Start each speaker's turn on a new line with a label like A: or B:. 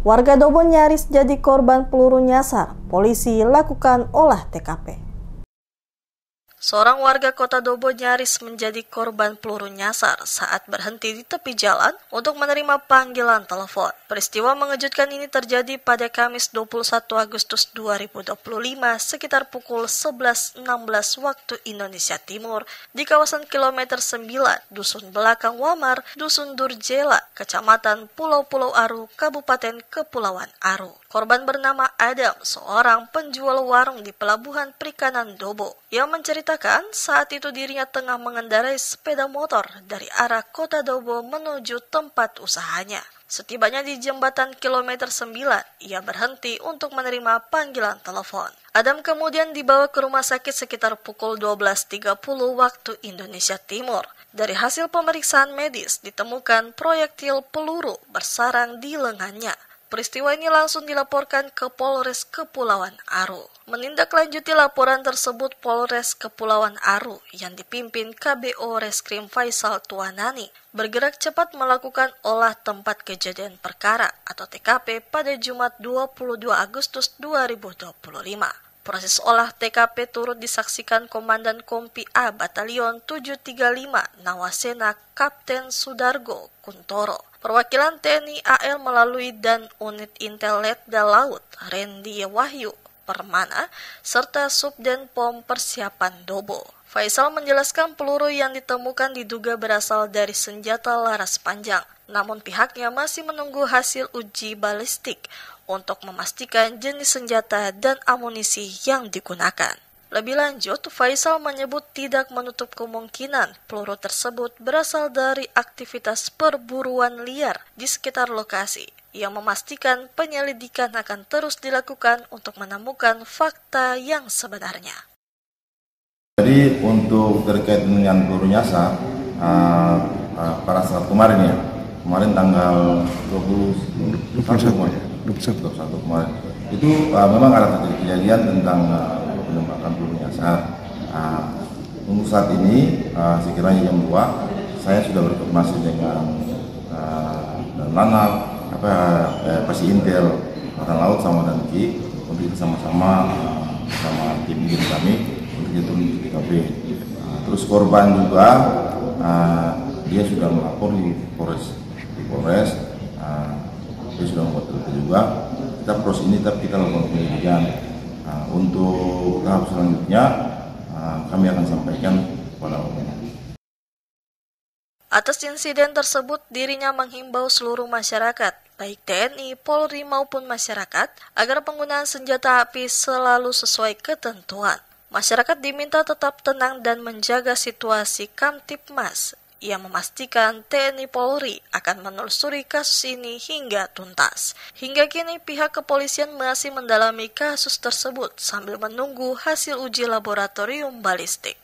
A: Warga Dobo nyaris jadi korban peluru nyasar. Polisi lakukan olah TKP. Seorang warga kota Dobo nyaris menjadi korban peluru nyasar saat berhenti di tepi jalan untuk menerima panggilan telepon. Peristiwa mengejutkan ini terjadi pada Kamis 21 Agustus 2025 sekitar pukul 11.16 waktu Indonesia Timur di kawasan kilometer 9, Dusun Belakang Wamar, Dusun Durjela, Kecamatan Pulau-Pulau Aru, Kabupaten Kepulauan Aru. Korban bernama Adam, seorang penjual warung di Pelabuhan Perikanan Dobo, yang menceritakan saat itu dirinya tengah mengendarai sepeda motor dari arah kota Dobo menuju tempat usahanya. Setibanya di jembatan kilometer 9, ia berhenti untuk menerima panggilan telepon. Adam kemudian dibawa ke rumah sakit sekitar pukul 12.30 waktu Indonesia Timur. Dari hasil pemeriksaan medis ditemukan proyektil peluru bersarang di lengannya. Peristiwa ini langsung dilaporkan ke Polres Kepulauan Aru. Menindaklanjuti laporan tersebut, Polres Kepulauan Aru yang dipimpin KBO Reskrim Faisal Tuanani bergerak cepat melakukan olah tempat kejadian perkara atau TKP pada Jumat 22 Agustus 2025. Proses olah TKP turut disaksikan Komandan Kompi A Batalion 735 Nawasena Kapten Sudargo Kuntoro, perwakilan TNI AL melalui dan Unit Intel Letda Laut Rendi Wahyu Permana, serta Subden POM Persiapan Dobo. Faisal menjelaskan peluru yang ditemukan diduga berasal dari senjata laras panjang, namun pihaknya masih menunggu hasil uji balistik untuk memastikan jenis senjata dan amunisi yang digunakan. Lebih lanjut, Faisal menyebut tidak menutup kemungkinan peluru tersebut berasal dari aktivitas perburuan liar di sekitar lokasi. Ia memastikan penyelidikan akan terus dilakukan untuk menemukan fakta yang sebenarnya.
B: Jadi untuk terkait dengan peluru nyasar, pada saat kemarin tanggal 21 kemarin, itu memang ada terjadi kejadian tentang penembakan peluru nyasar. Untuk saat ini, sekiranya jam 2, saya sudah berkoordinasi dengan Lanal, Pasi Intel, Angkatan Laut sama Danki untuk kita sama-sama bersama tim kami untuk diturun di TKP. Terus korban juga dia sudah melapor di Polres, dia sudah membuat berita juga. Kita proses ini tetap kita lakukan penyelidikan. Untuk tahap selanjutnya kami akan sampaikan kepada umum.
A: Atas insiden tersebut, dirinya menghimbau seluruh masyarakat, baik TNI, Polri maupun masyarakat, agar penggunaan senjata api selalu sesuai ketentuan. Masyarakat diminta tetap tenang dan menjaga situasi Kamtibmas. Ia memastikan TNI Polri akan menelusuri kasus ini hingga tuntas. Hingga kini pihak kepolisian masih mendalami kasus tersebut sambil menunggu hasil uji laboratorium balistik.